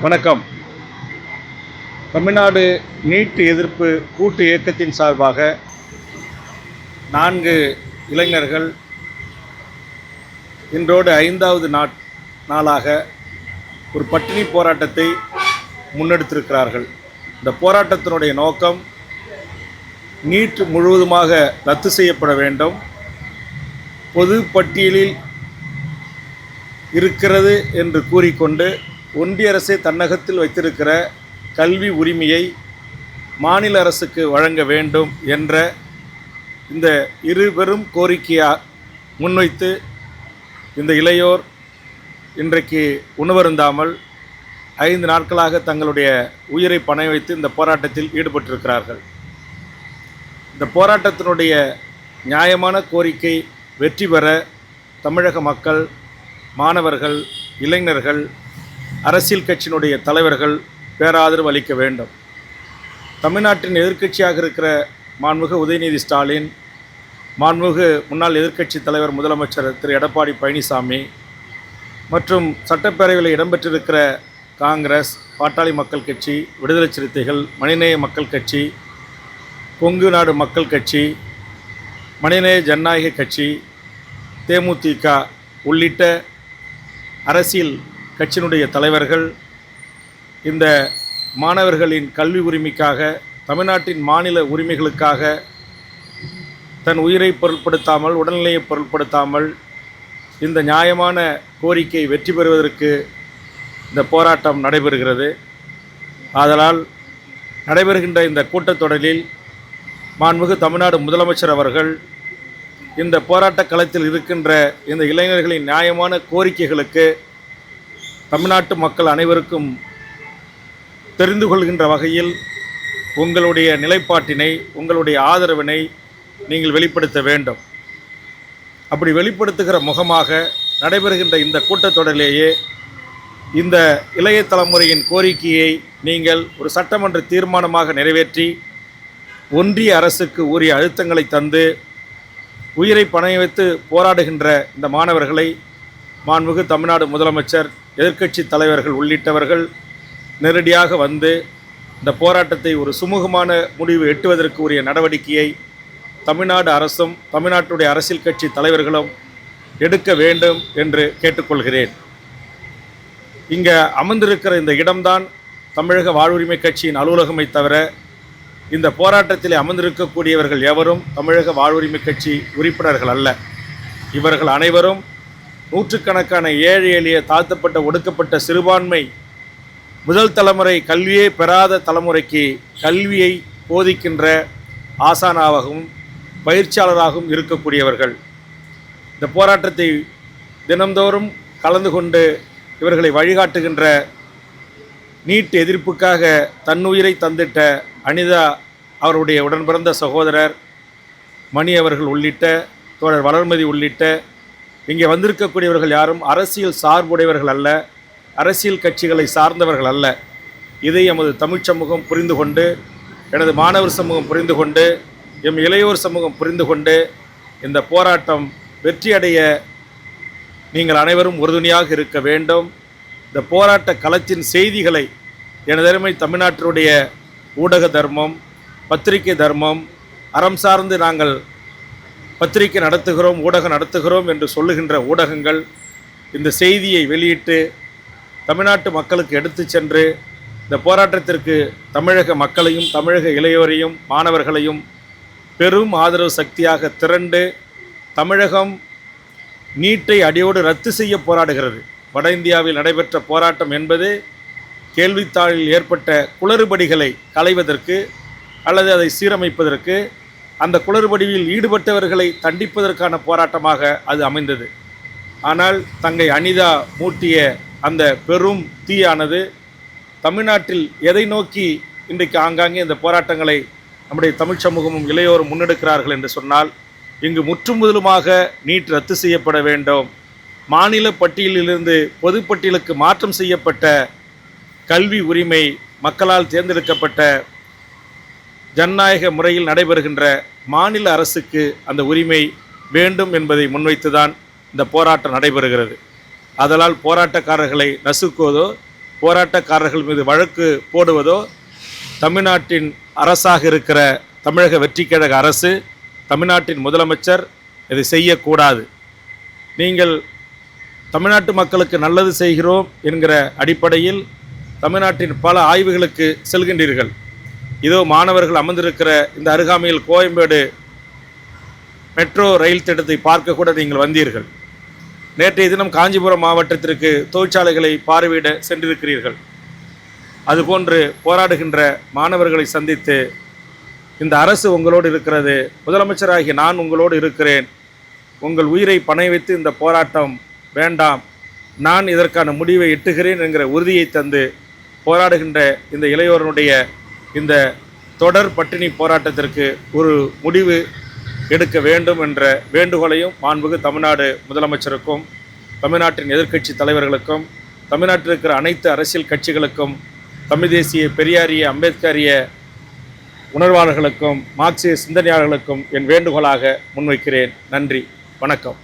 வணக்கம். தமிழ்நாடு நீட் எதிர்ப்பு கூட்டு இயக்கத்தின் சார்பாக 4 இளைஞர்கள் இன்றோடு 5வது நாளாக ஒரு பட்டினி போராட்டத்தை முன்னெடுத்திருக்கிறார்கள். இந்த போராட்டத்தினுடைய நோக்கம் நீட் முழுவதுமாக ரத்து செய்யப்பட வேண்டும், பொது பட்டியலில் இருக்கிறது என்று கூறிக்கொண்டு ஒன்றிய அரசே தன்னகத்தில் வைத்திருக்கிற கல்வி உரிமையை மாநில அரசுக்கு வழங்க வேண்டும் என்ற இந்த பெரும் கோரிக்கையாக முன்வைத்து இந்த இளையோர் இன்றைக்கு உணவருந்தாமல் 5 நாட்களாக தங்களுடைய உயிரை பணய வைத்து இந்த போராட்டத்தில் ஈடுபட்டிருக்கிறார்கள். இந்த போராட்டத்தினுடைய நியாயமான கோரிக்கை வெற்றி பெற தமிழக மக்கள், மாணவர்கள், இளைஞர்கள், அரசியல் கட்சியினுடைய தலைவர்கள் பேராதரவு அளிக்க வேண்டும். தமிழ்நாட்டின் எதிர்க்கட்சியாக இருக்கிற மாண்புமிகு உதயநிதி ஸ்டாலின், மாண்புமிகு முன்னாள் எதிர்க்கட்சி தலைவர் முதலமைச்சர் திரு எடப்பாடி பழனிசாமி மற்றும் சட்டப்பேரவையில் இடம்பெற்றிருக்கிற காங்கிரஸ், பாட்டாளி மக்கள் கட்சி, விடுதலை சிறுத்தைகள், மனிதநேய மக்கள் கட்சி, கொங்கு நாடு மக்கள் கட்சி, மனிதநேய ஜனநாயக கட்சி, தேமுதிக உள்ளிட்ட அரசியல் கட்சியினுடைய தலைவர்கள் இந்த மாணவர்களின் கல்வி உரிமைக்காக, தமிழ்நாட்டின் மாநில உரிமைகளுக்காக தன் உயிரை பொருட்படுத்தாமல், உடல்நிலையை பொருட்படுத்தாமல் இந்த நியாயமான கோரிக்கை வெற்றி பெறுவதற்கு இந்த போராட்டம் நடைபெறுகிறது. ஆதலால் நடைபெறுகின்ற இந்த கூட்டத்தொடரில் மாண்புமிகு தமிழ்நாடு முதலமைச்சர் அவர்கள் இந்த போராட்ட களத்தில் இருக்கின்ற இந்த இளைஞர்களின் நியாயமான கோரிக்கைகளுக்கு தமிழ்நாட்டு மக்கள் அனைவருக்கும் தெரிந்து கொள்கின்ற வகையில் உங்களுடைய நிலைப்பாட்டினை, உங்களுடைய ஆதரவினை நீங்கள் வெளிப்படுத்த வேண்டும். அப்படி வெளிப்படுத்துகிற முகமாக நடைபெறுகின்ற இந்த கூட்டத்தொடரிலேயே இந்த இளைய தலைமுறையின் கோரிக்கையை நீங்கள் ஒரு சட்டமன்ற தீர்மானமாக நிறைவேற்றி ஒன்றிய அரசுக்கு உரிய அழுத்தங்களை தந்து உயிரை பணய வைத்து போராடுகின்ற இந்த மாணவர்களை மாண்புமிகு தமிழ்நாடு முதலமைச்சர், எதிர்க்கட்சி தலைவர்கள் உள்ளிட்டவர்கள் நேரடியாக வந்து இந்த போராட்டத்தை ஒரு சுமூகமான முடிவு எட்டுவதற்கு உரிய நடவடிக்கையை தமிழ்நாடு அரசும் தமிழ்நாட்டுடைய அரசியல் கட்சி தலைவர்களும் எடுக்க வேண்டும் என்று கேட்டுக்கொள்கிறேன். இங்கே அமர்ந்திருக்கிற இந்த இடம்தான் தமிழக வாழ்வுரிமை கட்சியின் அலுவலகமை தவிர இந்த போராட்டத்தில் அமர்ந்திருக்கக்கூடியவர்கள் எவரும் தமிழக வாழ்வுரிமை கட்சி உறுப்பினர்கள் அல்ல. இவர்கள் அனைவரும் நூற்றுக்கணக்கான ஏழை எளிய தாழ்த்தப்பட்ட ஒடுக்கப்பட்ட சிறுபான்மை முதல் தலைமுறை கல்வியே பெறாத தலைமுறைக்கு கல்வியை போதிக்கின்ற ஆசானாகவும் பயிற்சியாளராகவும் இருக்கக்கூடியவர்கள். இந்த போராட்டத்தை தினந்தோறும் கலந்து கொண்டு இவர்களை வழிகாட்டுகின்ற நீட் எதிர்ப்புக்காக தன்னுயிரை தந்திட்ட அனிதா அவருடைய உடன் பிறந்த சகோதரர் மணி அவர்கள் உள்ளிட்ட தோழர் வளர்மதி உள்ளிட்ட இங்கே வந்திருக்கக்கூடியவர்கள் யாரும் அரசியல் சார்புடையவர்கள் அல்ல, அரசியல் கட்சிகளை சார்ந்தவர்கள் அல்ல. இதை எமது தமிழ் சமூகம் புரிந்து கொண்டு, எனது மாணவர் சமூகம் புரிந்து கொண்டு, எம் இளையோர் சமூகம் புரிந்து கொண்டு இந்த போராட்டம் வெற்றியடைய நீங்கள் அனைவரும் உறுதுணையாக இருக்க வேண்டும். இந்த போராட்ட களத்தின் செய்திகளை எனதருமை தமிழ்நாட்டினுடைய ஊடக தர்மம், பத்திரிகை தர்மம், அறம் சார்ந்து நாங்கள் பத்திரிகை நடத்துகிறோம், ஊடகம் நடத்துகிறோம் என்று சொல்லுகின்ற ஊடகங்கள் இந்த செய்தியை வெளியிட்டு தமிழ்நாட்டு மக்களுக்கு எடுத்து சென்று இந்த போராட்டத்திற்கு தமிழக மக்களையும், தமிழக இளையோரையும், மாணவர்களையும் பெரும் ஆதரவு சக்தியாக திரண்டு தமிழகம் நீட்டை அடியோடு ரத்து செய்ய போராடுகிறது. வட இந்தியாவில் நடைபெற்ற போராட்டம் என்பது கேள்வித்தாளில் ஏற்பட்ட குளறுபடிகளை களைவதற்கு அல்லது அதை சீரமைப்பதற்கு, அந்த குளறுபடியில் ஈடுபட்டவர்களை தண்டிப்பதற்கான போராட்டமாக அது அமைந்தது. ஆனால் தங்கை அனிதா மூட்டிய அந்த பெரும் தீயானது தமிழ்நாட்டில் எதை நோக்கி இன்றைக்கு ஆங்காங்கே இந்த போராட்டங்களை நம்முடைய தமிழ் சமூகமும் இளையோரும் முன்னெடுக்கிறார்கள் என்று சொன்னால், இங்கு முற்றுமுதலுமாக நீட் ரத்து செய்யப்பட வேண்டும், மாநில பட்டியலிலிருந்து பொதுப்பட்டியலுக்கு மாற்றம் செய்யப்பட்ட கல்வி உரிமை, மக்களால் தேர்ந்தெடுக்கப்பட்ட ஜனநாயக முறையில் நடைபெறுகின்ற மாநில அரசுக்கு அந்த உரிமை வேண்டும் என்பதை முன்வைத்துதான் இந்த போராட்டம் நடைபெறுகிறது. அதனால் போராட்டக்காரர்களை நசுக்குவதோ போராட்டக்காரர்கள் மீது வழக்கு போடுவதோ தமிழ்நாட்டின் அரசாக இருக்கிற தமிழக வெற்றிக்கழக அரசு, தமிழ்நாட்டின் முதலமைச்சர் இதை செய்யக்கூடாது. நீங்கள் தமிழ்நாட்டு மக்களுக்கு நல்லது செய்கிறோம் என்கிற அடிப்படையில் தமிழ்நாட்டின் பல ஆய்வுகளுக்கு செல்கின்றீர்கள். இதோ மாணவர்கள் அமர்ந்திருக்கிற இந்த அருகாமையில் கோயம்பேடு மெட்ரோ ரயில் திட்டத்தை பார்க்க கூட நீங்கள் வந்தீர்கள். நேற்றைய தினம் காஞ்சிபுரம் மாவட்டத்திற்கு தொழிற்சாலைகளை பார்வையிட சென்றிருக்கிறீர்கள். அதுபோன்று போராடுகின்ற மாணவர்களை சந்தித்து இந்த அரசு உங்களோடு இருக்கிறது, முதலமைச்சராகிய நான் உங்களோடு இருக்கிறேன், உங்கள் உயிரை பணை வைத்து இந்த போராட்டம் வேண்டாம், நான் இதற்கான முடிவை எட்டுகிறேன் என்கிற உறுதியை தந்து போராடுகின்ற இந்த இளையோரனுடைய இந்த தொடர் பட்டினி போராட்டத்திற்கு ஒரு முடிவு எடுக்க வேண்டும் என்ற வேண்டுகோளையும் மாண்புமிகு தமிழ்நாடு முதலமைச்சருக்கும், தமிழ்நாட்டின் எதிர்க்கட்சி தலைவர்களுக்கும், தமிழ்நாட்டில் இருக்கிற அனைத்து அரசியல் கட்சிகளுக்கும், தமிழ் தேசிய பெரியாரிய அம்பேத்கரிய உணர்வாளர்களுக்கும், மார்க்சிய சிந்தனையாளர்களுக்கும் என் வேண்டுகோளாக முன்வைக்கிறேன். நன்றி, வணக்கம்.